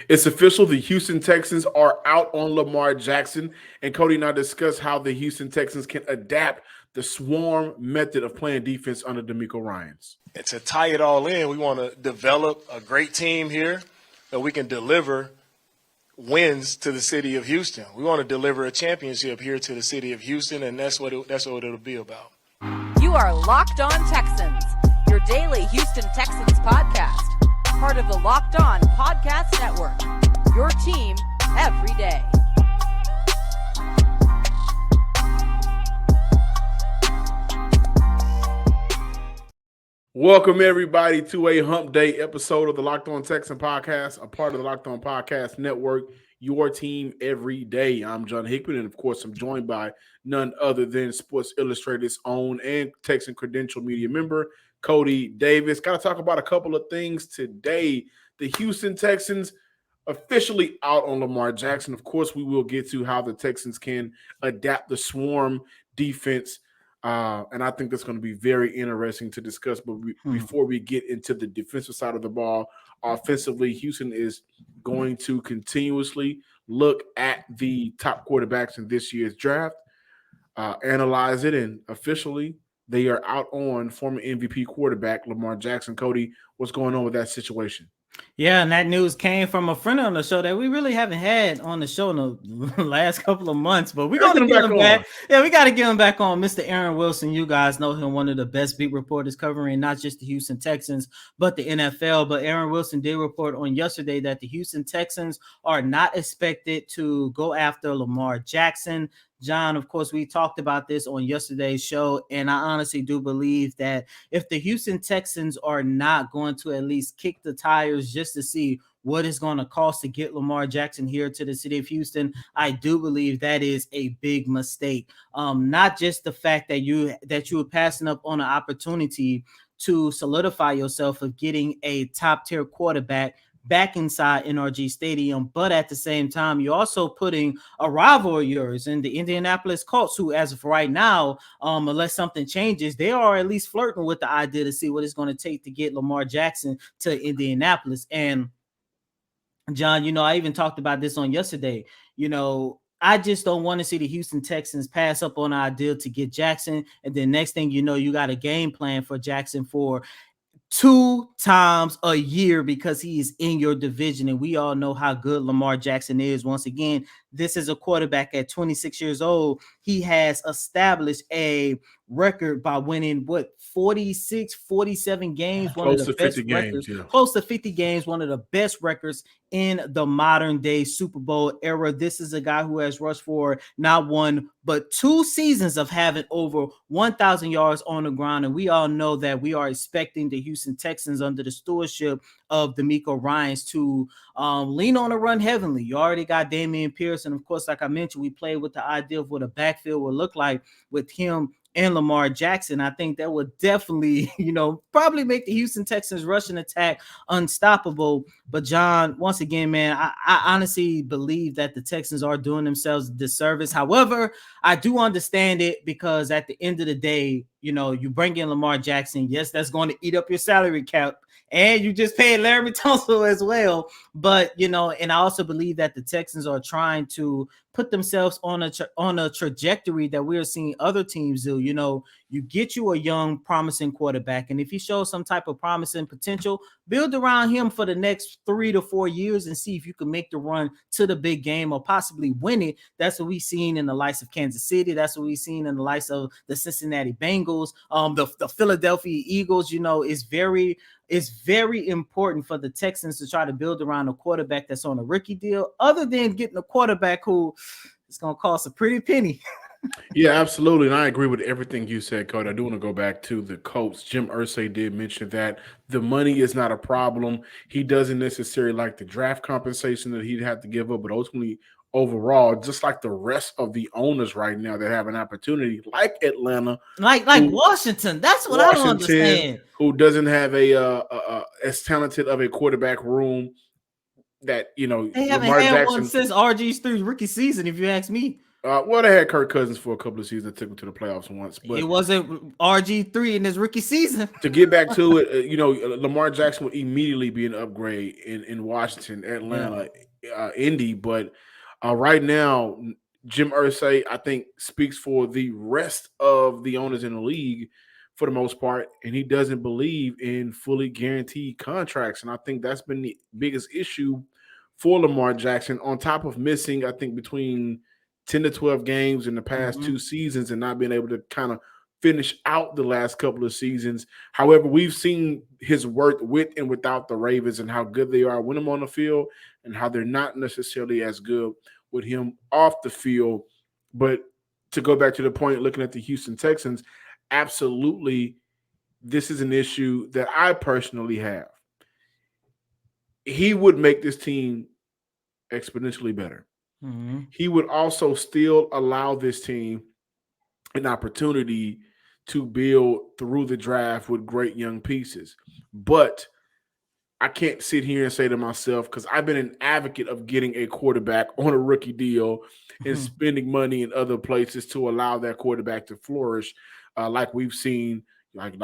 It's official. The Houston Texans are out on Lamar Jackson. And Cody and I discuss how the Houston Texans can adapt the swarm method of playing defense under DeMeco Ryans. And to tie it all in, we want to develop a great team here that we can deliver wins to the city of Houston. We want to deliver a championship here to the city of Houston, and that's what it'll be about. You are Locked On Texans, your daily Houston Texans podcast. Part of the Locked On Podcast Network, your team every day. Welcome, everybody, to a Hump Day episode of the Locked On Texan podcast, a part of the Locked On Podcast Network, your team every day. I'm John Hickman, and of course, I'm joined by none other than Sports Illustrated's own and Texan Credential Media member, Cody Davis. Got to talk about a couple of things today. The Houston Texans officially out on Lamar Jackson. Of course, we will get to how the Texans can adapt the swarm defense. And I think that's going to be very interesting to discuss. But before we get into the defensive side of the ball, offensively, Houston is going to continuously look at the top quarterbacks in this year's draft, analyze it, and officially they are out on former MVP quarterback Lamar Jackson. Cody, what's going on with that situation? Yeah, and that news came from a friend on the show that we really haven't had on the show in the last couple of months, but we're going to get him back. Yeah, we got to get him back on. Mr. Aaron Wilson, you guys know him, one of the best beat reporters covering not just the Houston Texans, but the NFL. But Aaron Wilson did report on yesterday that the Houston Texans are not expected to go after Lamar Jackson. John, of course, we talked about this on yesterday's show, and I honestly do believe that if the Houston Texans are not going to at least kick the tires just to see what it's going to cost to get Lamar Jackson here to the city of Houston, I do believe that is a big mistake. Not just the fact that you were passing up on an opportunity to solidify yourself of getting a top-tier quarterback back inside NRG Stadium, but at the same time, you're also putting a rival of yours in the Indianapolis Colts, who, as of right now, unless something changes, they are at least flirting with the idea to see what it's going to take to get Lamar Jackson to Indianapolis. And John, I even talked about this on yesterday. I just don't want to see the Houston Texans pass up on an idea to get Jackson, and then next thing you know, you got a game plan for Jackson for 2 times a year because he is in your division, and we all know how good Lamar Jackson is. Once again, this is a quarterback at 26 years old. He has established a record by winning 46, 47 games, close to 50 games, close to 50 games, one of the best records in the modern day Super Bowl era. This is a guy who has rushed for not one but 2 seasons of having over 1,000 yards on the ground, and we all know that we are expecting the Houston Texans under the stewardship of DeMeco Ryans to lean on the run heavily. You already got Damian Pierce, and of course, like I mentioned, we played with the idea of what a backfield would look like with him and Lamar Jackson. I think that would definitely, probably make the Houston Texans rushing attack unstoppable. But John, once again, man, I honestly believe that the Texans are doing themselves a disservice. However, I do understand it because at the end of the day, you bring in Lamar Jackson. Yes, that's going to eat up your salary cap. And you just paid Larry Tunsil as well. But, and I also believe that the Texans are trying to put themselves on a trajectory that we're seeing other teams do. You get you a young, promising quarterback, and if he shows some type of promising potential, build around him for the next 3 to 4 years and see if you can make the run to the big game or possibly win it. That's what we've seen in the likes of Kansas City. That's what we've seen in the likes of the Cincinnati Bengals, the Philadelphia Eagles. It's very important for the Texans to try to build around a quarterback that's on a rookie deal, other than getting a quarterback who is going to cost a pretty penny. Yeah, absolutely. And I agree with everything you said, Cody. I do want to go back to the Colts. Jim Irsay did mention that the money is not a problem. He doesn't necessarily like the draft compensation that he'd have to give up, but ultimately, overall, just like the rest of the owners right now that have an opportunity, like Atlanta, like Washington. That's what I don't understand. Who doesn't have as talented of a quarterback room that they haven't had one since RG3's rookie season, if you ask me. Well, they had Kirk Cousins for a couple of seasons. Took him to the playoffs once, but it wasn't RG3 in his rookie season. To get back to it, Lamar Jackson would immediately be an upgrade in Washington, Atlanta, Indy. But right now, Jim Irsay, I think, speaks for the rest of the owners in the league for the most part, and he doesn't believe in fully guaranteed contracts. And I think that's been the biggest issue for Lamar Jackson, on top of missing, I think, between 10 to 12 games in the past 2 seasons and not being able to kind of finish out the last couple of seasons. However, we've seen his worth with and without the Ravens and how good they are when I'm on the field and how they're not necessarily as good with him off the field. But to go back to the point, looking at the Houston Texans, absolutely, this is an issue that I personally have. He would make this team exponentially better. Mm-hmm. He would also still allow this team an opportunity to build through the draft with great young pieces. But I can't sit here and say to myself, because I've been an advocate of getting a quarterback on a rookie deal and spending money in other places to allow that quarterback to flourish, like we've seen, like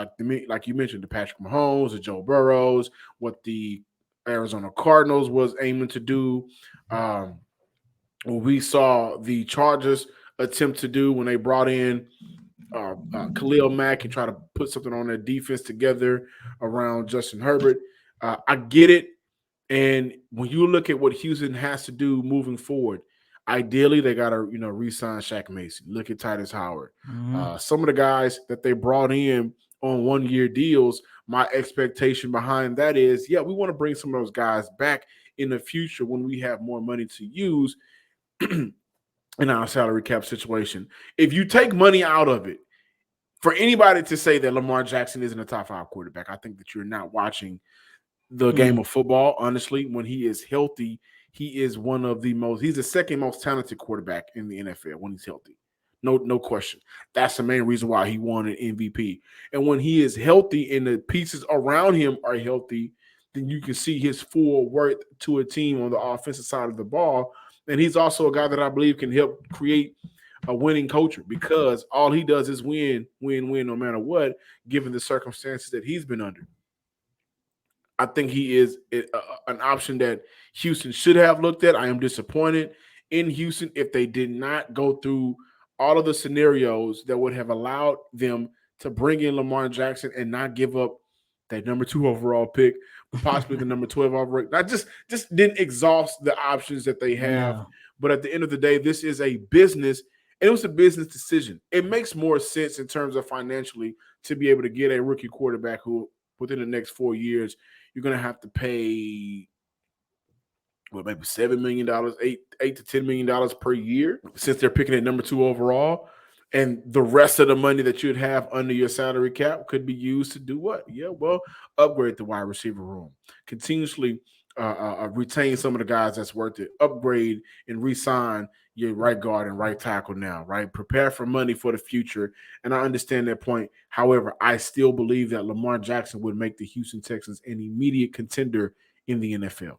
you mentioned, the Patrick Mahomes, the Joe Burrows, what the Arizona Cardinals was aiming to do. We saw the Chargers attempt to do when they brought in Khalil Mack and try to put something on their defense together around Justin Herbert. I get it. And when you look at what Houston has to do moving forward, ideally they got to, re-sign Shaq Mason. Look at Titus Howard. Some of the guys that they brought in on 1-year deals, my expectation behind that is, we want to bring some of those guys back in the future when we have more money to use in our salary cap situation. If you take money out of it, for anybody to say that Lamar Jackson isn't a top 5 quarterback, I think that you're not watching the game of football. Honestly, when he is healthy, he is he's the second most talented quarterback in the NFL when he's healthy. No question. That's the main reason why he won an MVP. And when he is healthy and the pieces around him are healthy, then you can see his full worth to a team on the offensive side of the ball. And he's also a guy that I believe can help create a winning culture, because all he does is win, no matter what, given the circumstances that he's been under. I think he is an option that Houston should have looked at. I am disappointed in Houston if they did not go through all of the scenarios that would have allowed them to bring in Lamar Jackson and not give up that number 2 overall pick, possibly the number 12 overall. I just didn't exhaust the options that they have. Yeah. But at the end of the day, this is a business, and it was a business decision. It makes more sense in terms of financially to be able to get a rookie quarterback who, within the next 4 years, you're going to have to pay, maybe $7 million, $8 to $10 million per year, since they're picking at number 2 overall. And the rest of the money that you'd have under your salary cap could be used to do what? Upgrade the wide receiver room. Continuously retain some of the guys that's worth it. Upgrade and re-sign your right guard and right tackle now, right? Prepare for money for the future. And I understand that point. However, I still believe that Lamar Jackson would make the Houston Texans an immediate contender in the NFL.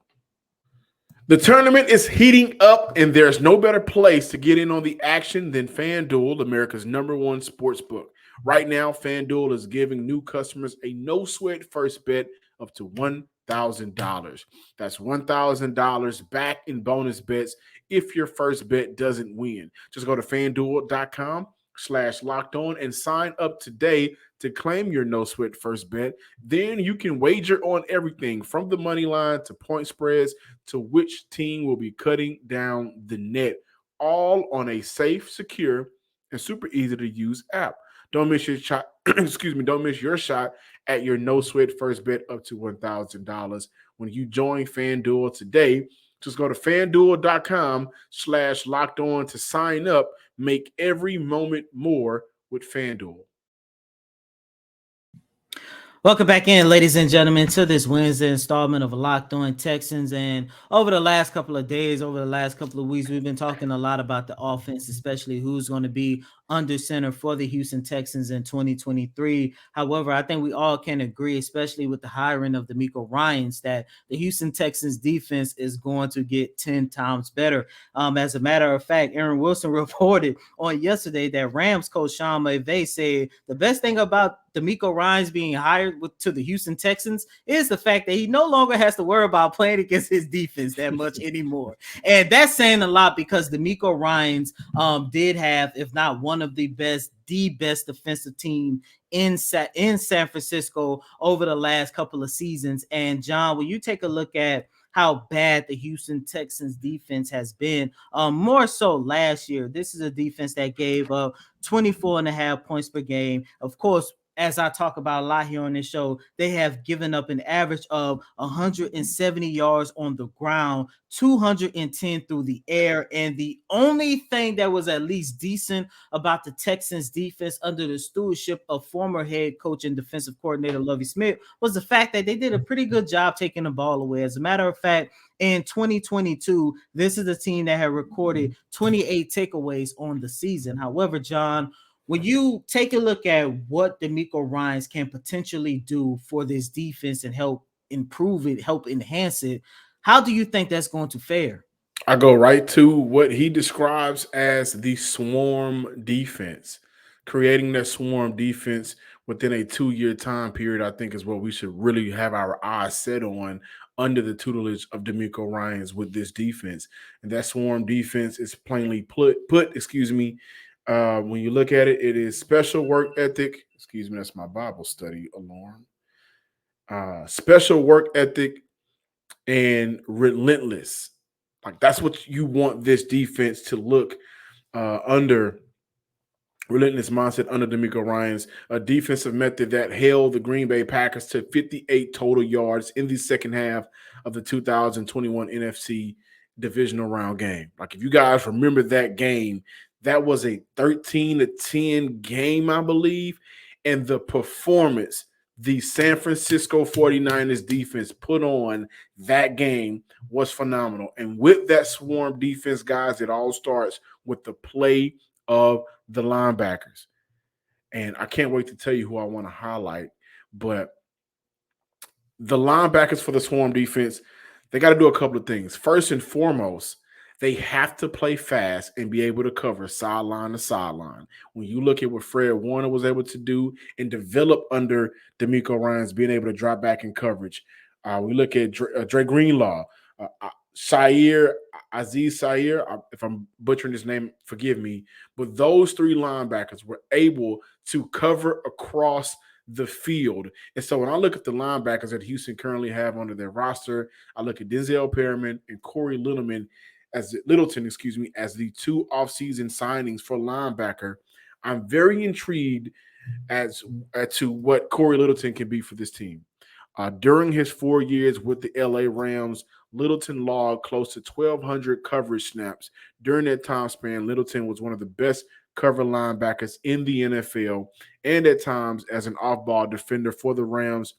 The tournament is heating up, and there's no better place to get in on the action than FanDuel, America's #1 sports book. Right now, FanDuel is giving new customers a no-sweat first bet up to $1,000. That's $1,000 back in bonus bets if your first bet doesn't win. Just go to FanDuel.com/locked-on and sign up today to claim your no-sweat first bet. Then you can wager on everything from the money line to point spreads to which team will be cutting down the net, all on a safe, secure, and super easy to use app. Don't miss your shot. Don't miss your shot at your no-sweat first bet up to $1,000 when you join FanDuel today. Just go to FanDuel.com/locked-on to sign up. Make every moment more with FanDuel. Welcome back in, ladies and gentlemen, to this Wednesday installment of Locked On Texans. And over the last couple of days, over the last couple of weeks, we've been talking a lot about the offense, especially who's going to be under center for the Houston Texans in 2023. However, I think we all can agree, especially with the hiring of DeMeco Ryans, that the Houston Texans defense is going to get 10 times better. As a matter of fact, Aaron Wilson reported on yesterday that Rams coach Sean McVay said the best thing about DeMeco Ryans being hired to the Houston Texans is the fact that he no longer has to worry about playing against his defense that much anymore. And that's saying a lot because DeMeco Ryans did have, if not one of the best defensive team in San Francisco over the last couple of seasons. And John, when you take a look at how bad the Houston Texans defense has been, more so last year, this is a defense that gave up 24.5 points per game. Of course, as I talk about a lot here on this show, they have given up an average of 170 yards on the ground, 210 through the air. And the only thing that was at least decent about the Texans defense under the stewardship of former head coach and defensive coordinator Lovie Smith was the fact that they did a pretty good job taking the ball away. As a matter of fact, in 2022, this is a team that had recorded 28 takeaways on the season. However, John, when you take a look at what DeMeco Ryans can potentially do for this defense and help improve it, help enhance it, how do you think that's going to fare? I go right to what he describes as the swarm defense. Creating that swarm defense within a 2-year time period, I think, is what we should really have our eyes set on under the tutelage of DeMeco Ryans with this defense. And that swarm defense is plainly put, when you look at it, it is special work ethic. Excuse me, that's my Bible study alarm. Special work ethic and relentless. Like, that's what you want this defense to look under. Relentless mindset under DeMeco Ryans, a defensive method that held the Green Bay Packers to 58 total yards in the second half of the 2021 NFC divisional round game. Like, if you guys remember that game, that was a 13-10 game, I believe. And the performance the San Francisco 49ers defense put on that game was phenomenal. And with that swarm defense, guys, it all starts with the play of the linebackers. And I can't wait to tell you who I want to highlight. But the linebackers for the swarm defense, they got to do a couple of things. First and foremost, they have to play fast and be able to cover sideline to sideline. When you look at what Fred Warner was able to do and develop under DeMeco Ryans, being able to drop back in coverage. We look at Dre Greenlaw, Aziz Sayer, if I'm butchering his name, forgive me. But those three linebackers were able to cover across the field. And so when I look at the linebackers that Houston currently have under their roster, I look at Denzel Perriman and Corey Littleton, as the two offseason signings for linebacker. I'm very intrigued as to what Corey Littleton can be for this team. During his 4 years with the LA Rams, Littleton logged close to 1,200 coverage snaps. During that time span, Littleton was one of the best cover linebackers in the NFL, and at times as an off-ball defender for the Rams.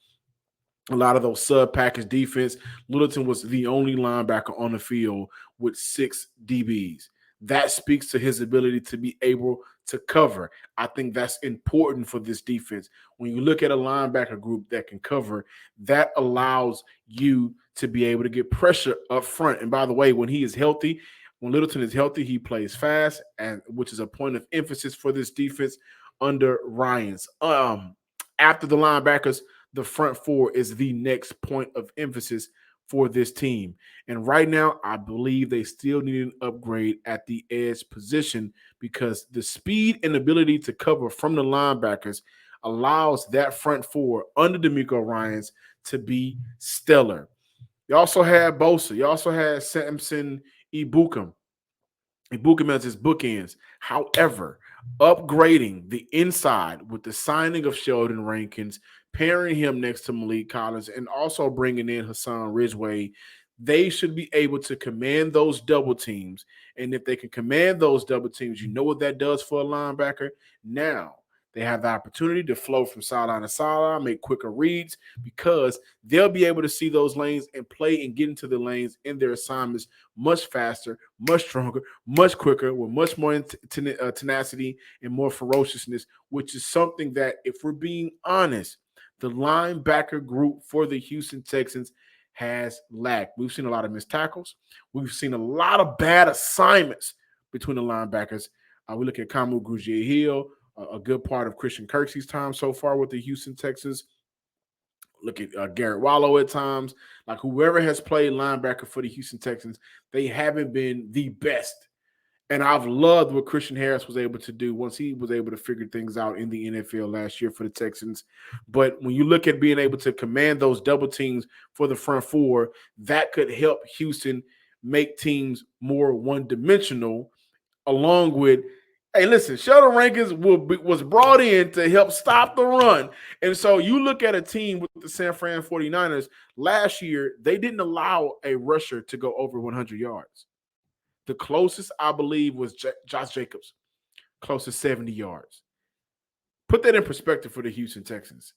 A lot of those sub-package defense, Littleton was the only linebacker on the field with 6 DBs. That speaks to his ability to be able to cover. I think that's important for this defense. When you look at a linebacker group that can cover, that allows you to be able to get pressure up front. And by the way, when Littleton is healthy, he plays fast, and which is a point of emphasis for this defense under Ryans. After the linebackers, the front four is the next point of emphasis for this team. And right now, I believe they still need an upgrade at the edge position because the speed and ability to cover from the linebackers allows that front four under DeMeco Ryans to be stellar. You also had Bosa. You also had Samson Ebukam. Ebukam as his bookends. However, upgrading the inside with the signing of Sheldon Rankins, pairing him next to Malik Collins, and also bringing in Hassan Ridgeway, they should be able to command those double teams. And if they can command those double teams, you know what that does for a linebacker? Now They have the opportunity to flow from sideline to sideline, make quicker reads, because they'll be able to see those lanes and play and get into the lanes in their assignments much faster, much stronger, much quicker, with much more tenacity and more ferociousness, which is something that, if we're being honest, the linebacker group for the Houston Texans has lacked. We've seen a lot of missed tackles. We've seen a lot of bad assignments between the linebackers. We look at Kamu Grugier-Hill, a good part of Christian Kirksey's time so far with the Houston Texans. Look at Garrett Wallow at times. Like, whoever has played linebacker for the Houston Texans, they haven't been the best. And I've loved what Christian Harris was able to do once he was able to figure things out in the NFL last year for the Texans. But when you look at being able to command those double teams for the front four, that could help Houston make teams more one-dimensional, along with, hey, listen, Sheldon Rankins was brought in to help stop the run. And so you look at a team with the San Fran 49ers last year, they didn't allow a rusher to go over 100 yards. The closest, I believe, was Josh Jacobs, close to 70 yards. Put that in perspective for the Houston Texans.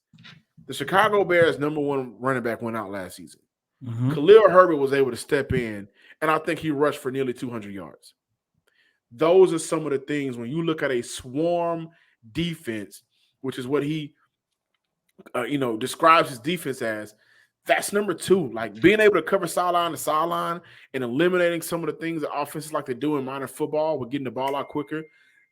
The Chicago Bears' number one running back went out last season. Mm-hmm. Khalil Herbert was able to step in, and I think he rushed for nearly 200 yards. Those are some of the things when you look at a swarm defense, which is what he describes his defense as. That's number two, like being able to cover sideline to sideline and eliminating some of the things that offenses like to do in modern football with getting the ball out quicker.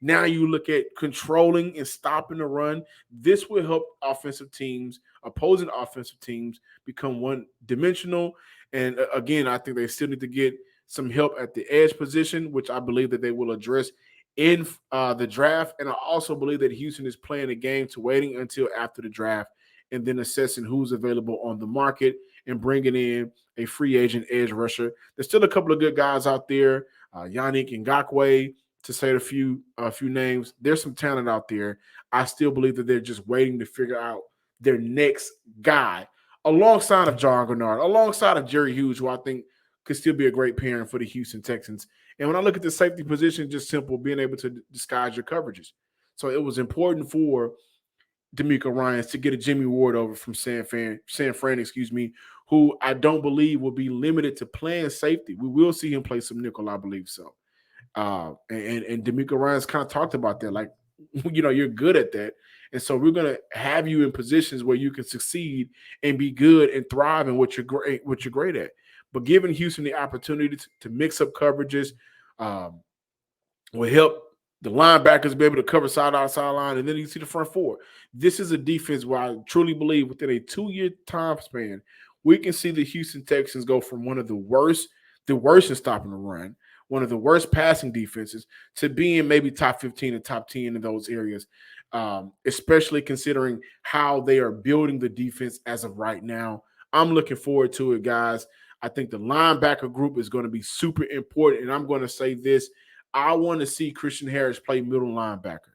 Now you look at controlling and stopping the run. This will help opposing offensive teams, become one-dimensional. And again, I think they still need to get some help at the edge position, which I believe that they will address in the draft. And I also believe that Houston is playing a game to waiting until after the draft and then assessing who's available on the market and bringing in a free agent edge rusher. There's still a couple of good guys out there, Yannick Ngakoue, to say a few names. There's some talent out there. I still believe that they're just waiting to figure out their next guy, alongside of John Gennard, alongside of Jerry Hughes, who I think could still be a great pairing for the Houston Texans. And when I look at the safety position, just simple, being able to disguise your coverages. So it was important for D'Amico Ryans to get a Jimmy Ward over from San Fran, who I don't believe will be limited to playing safety. We will see him play some nickel, I believe so. And D'Amico Ryans kind of talked about that, like, you're good at that. And so we're going to have you in positions where you can succeed and be good and thrive in what you're great at. But giving Houston the opportunity to mix up coverages will help the linebackers be able to cover sideline, and then you see the front four. This is a defense where I truly believe within a 2-year time span, we can see the Houston Texans go from one of the worst in stopping the run, one of the worst passing defenses, to being maybe top 15 and top 10 in those areas, especially considering how they are building the defense as of right now. I'm looking forward to it, guys. I think the linebacker group is going to be super important, and I'm going to say this. I want to see Christian Harris play middle linebacker.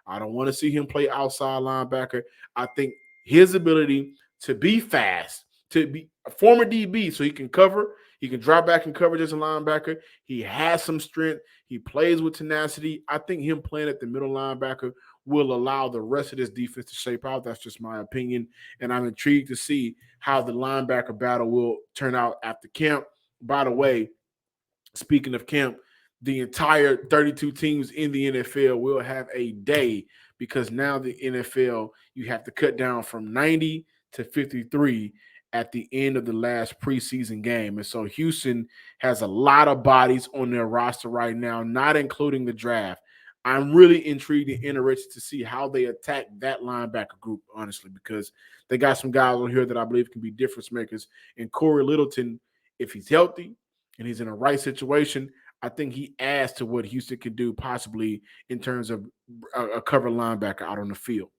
I don't want to see him play outside linebacker. I think his ability to be fast, to be a former DB, so he can cover, he can drop back in coverage as a linebacker. He has some strength. He plays with tenacity. I think him playing at the middle linebacker will allow the rest of this defense to shape out. That's just my opinion. And I'm intrigued to see how the linebacker battle will turn out after camp. By the way, speaking of camp, the entire 32 teams in the NFL will have a day, because now the NFL, you have to cut down from 90 to 53 at the end of the last preseason game. And so Houston has a lot of bodies on their roster right now, not including the draft. I'm really intrigued and interested to see how they attack that linebacker group, honestly, because they got some guys on here that I believe can be difference makers. And Corey Littleton, if he's healthy and he's in a right situation, I think he adds to what Houston can do possibly in terms of a cover linebacker out on the field.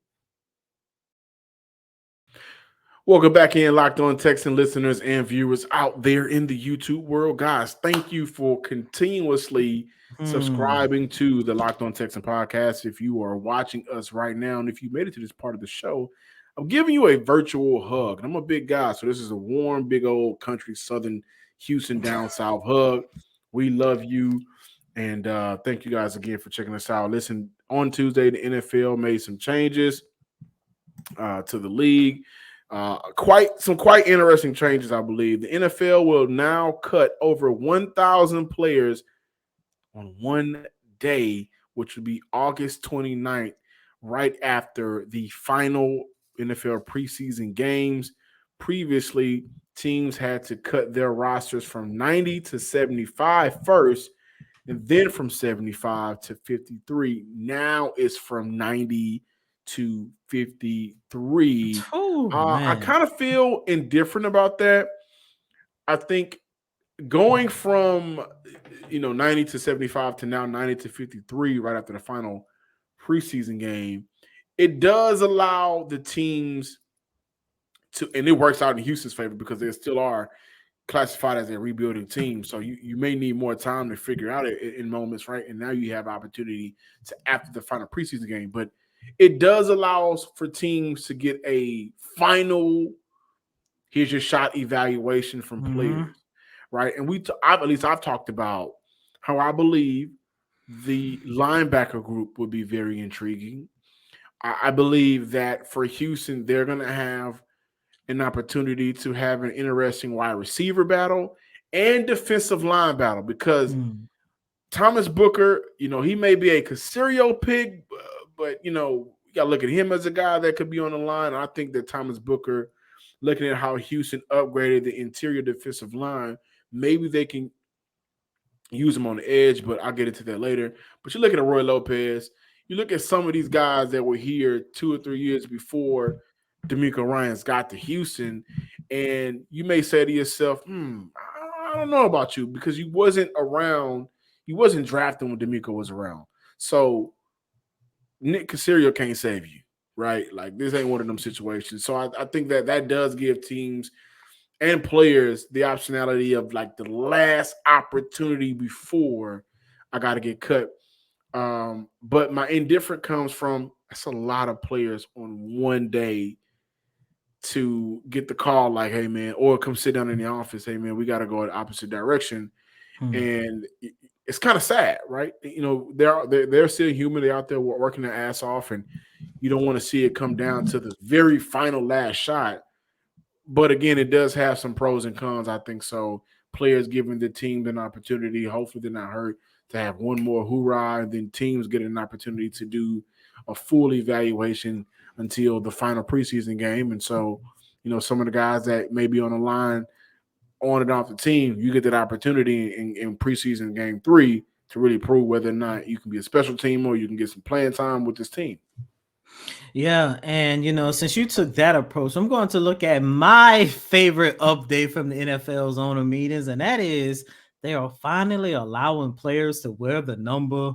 Welcome back in, Locked On Texan listeners and viewers out there in the YouTube world. Guys, thank you for continuously subscribing to the Locked On Texan podcast. If you are watching us right now, and if you made it to this part of the show, I'm giving you a virtual hug. And I'm a big guy, so this is a warm, big old country, southern Houston down south hug. We love you, and thank you guys again for checking us out. Listen, On Tuesday, the NFL made some changes to the league. Quite interesting changes, I believe. The NFL will now cut over 1,000 players on one day, which would be August 29th, right after the final NFL preseason games. Previously, teams had to cut their rosters from 90 to 75 first, and then from 75 to 53. Now it's from 90 to 53. I kind of feel indifferent about that. I think going from 90 to 75 to now 90 to 53 right after the final preseason game, it does allow the teams to, and it works out in Houston's favor because they still are classified as a rebuilding team. So you may need more time to figure out it in moments, right? And now you have opportunity to after the final preseason game. But it does allow for teams to get a final, here's your shot evaluation from players, right? And I've talked about how I believe the linebacker group would be very intriguing. I believe that for Houston, they're going to have an opportunity to have an interesting wide receiver battle and defensive line battle because Thomas Booker, he may be a Caserio pick, but you got to look at him as a guy that could be on the line. I think that Thomas Booker, looking at how Houston upgraded the interior defensive line, maybe they can use him on the edge, but I'll get into that later. But you look at Roy Lopez, you look at some of these guys that were here 2 or 3 years before D'Amico Ryans got to Houston, and you may say to yourself, I don't know about you because you wasn't around. You wasn't drafting when D'Amico was around. So Nick Caserio can't save you, right? Like this ain't one of them situations. So I think that does give teams and players the optionality of like the last opportunity before I got to get cut. But my indifference comes from that's a lot of players on one day to get the call like, hey, man, or come sit down in the office, hey, man, we got to go in the opposite direction. And it's kind of sad, right? They're still human. They're out there working their ass off, and you don't want to see it come down to the very final last shot. But again, it does have some pros and cons, I think so. Players giving the team an opportunity, hopefully they're not hurt, to have one more hoorah, and then teams getting an opportunity to do a full evaluation until the final preseason game. And so, some of the guys that may be on the line on and off the team, you get that opportunity in preseason game 3 to really prove whether or not you can be a special team or you can get some playing time with this team. Yeah, and since you took that approach, I'm going to look at my favorite update from the NFL's owner meetings, and that is they are finally allowing players to wear the number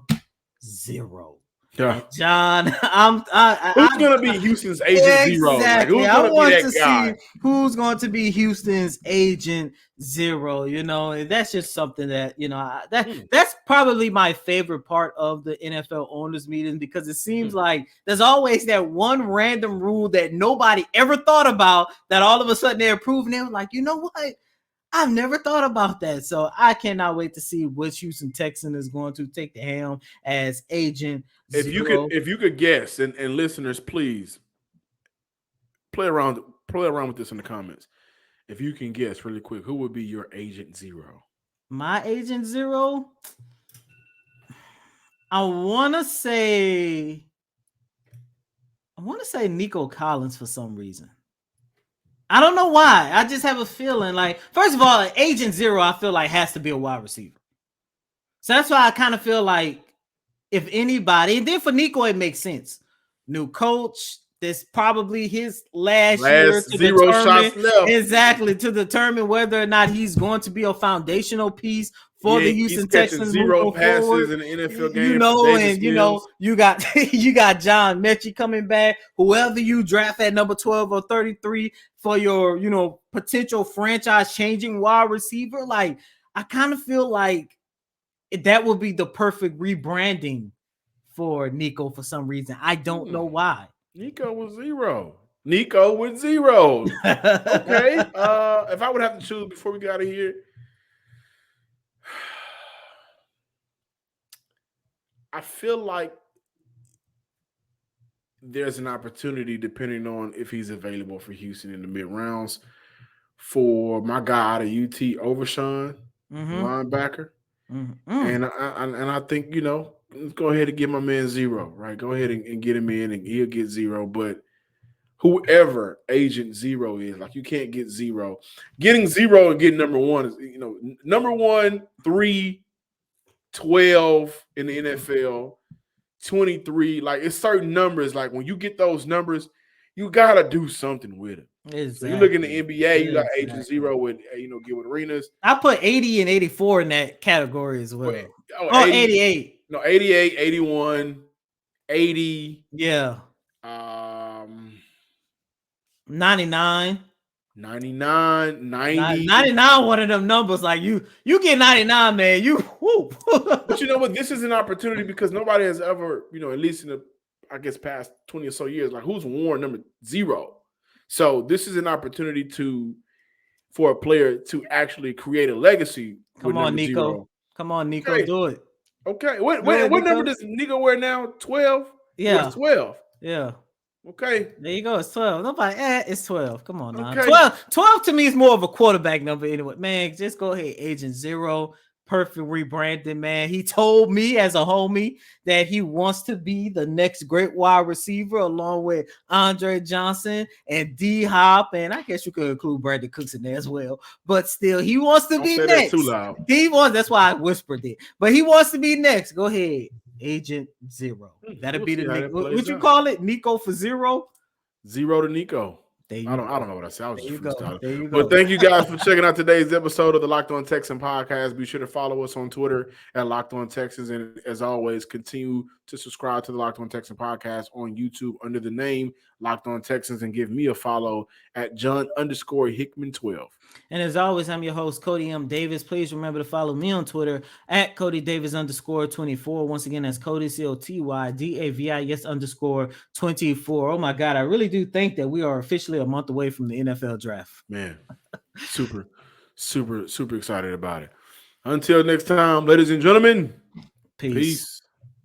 0. Yeah, John, who's going to be Houston's agent 0? Exactly. Like, I want to see who's going to be Houston's agent 0. And that's just something that that's probably my favorite part of the NFL owners meeting because it seems like there's always that one random rule that nobody ever thought about that all of a sudden they're approving. They were like, you know what? I've never thought about that. So I cannot wait to see which Houston Texan is going to take the helm as agent 0. If you could guess, and listeners, please play around with this in the comments. If you can guess really quick, who would be your agent 0? My agent 0? I want to say Nico Collins for some reason. I don't know why. I just have a feeling like, first of all, agent 0, I feel like has to be a wide receiver. So that's why I kind of feel like if anybody, and then for Nico, it makes sense. New coach, this probably his last year to 0 determine, shots left. Exactly, to determine whether or not he's going to be a foundational piece for the Houston Texans. 0 passes forward. In the NFL game. You got John Mechie coming back. Whoever you draft at number 12 or 33 for your, potential franchise-changing wide receiver. Like, I kind of feel like that would be the perfect rebranding for Nico for some reason. I don't know why. Nico with 0. Okay. If I would have to choose before we got out of here, I feel like there's an opportunity, depending on if he's available for Houston in the mid rounds, for my guy out of UT, Overshawn, linebacker. And I think, let's go ahead and give my man 0, right? Go ahead and get him in, and he'll get 0. But whoever agent 0 is, like, you can't get 0. Getting 0 and getting number 1 is, number 1, 3, 12 in the NFL, 23. Like, it's certain numbers. Like, when you get those numbers, you gotta do something with it. Exactly. So you look in the NBA, you got agent 0 with Gilbert Arenas. I put 80 and 84 in that category as well. 88. No, 88, 81, 80. Yeah. 99. 99, 90. 99, one of them numbers. Like, you get 99, man. You whoop. But you know what? This is an opportunity because nobody has ever, at least in the, I guess, past 20 or so years, like, who's worn number 0? So this is an opportunity for a player to actually create a legacy. Come on, Nico. 0. Come on, Nico. Okay. Do it. Okay. What number does Nico wear now? 12? Yeah. It's 12. Yeah. Okay. There you go. It's 12. Nobody, it's 12. Come on now. Okay. 12 to me is more of a quarterback number anyway. Man, just go ahead. Agent 0. Perfect rebranding, man. He told me as a homie that he wants to be the next great wide receiver along with Andre Johnson and D-Hop. And I guess you could include Brandon Cooks in there as well. But still, he wants to be next. Too loud. That's why I whispered it. But he wants to be next. Go ahead. Agent 0. That'll be the name. What you call it? Nico for 0? 0 to Nico. I don't know what I said. I was just freestyling. There you go. But thank you guys for checking out today's episode of the Locked On Texan podcast. Be sure to follow us on Twitter at Locked On Texans. And as always, continue to subscribe to the Locked On Texan podcast on YouTube under the name Locked On Texans, and give me a follow at John_Hickman12. And as always, I'm your host, Cody M. Davis. Please remember to follow me on Twitter at CodyDavis_24. Once again, that's Cody, COTYDAVI, yes, _24. Oh my God, I really do think that we are officially a month away from the NFL draft. Man, super, super, super excited about it. Until next time, ladies and gentlemen, peace.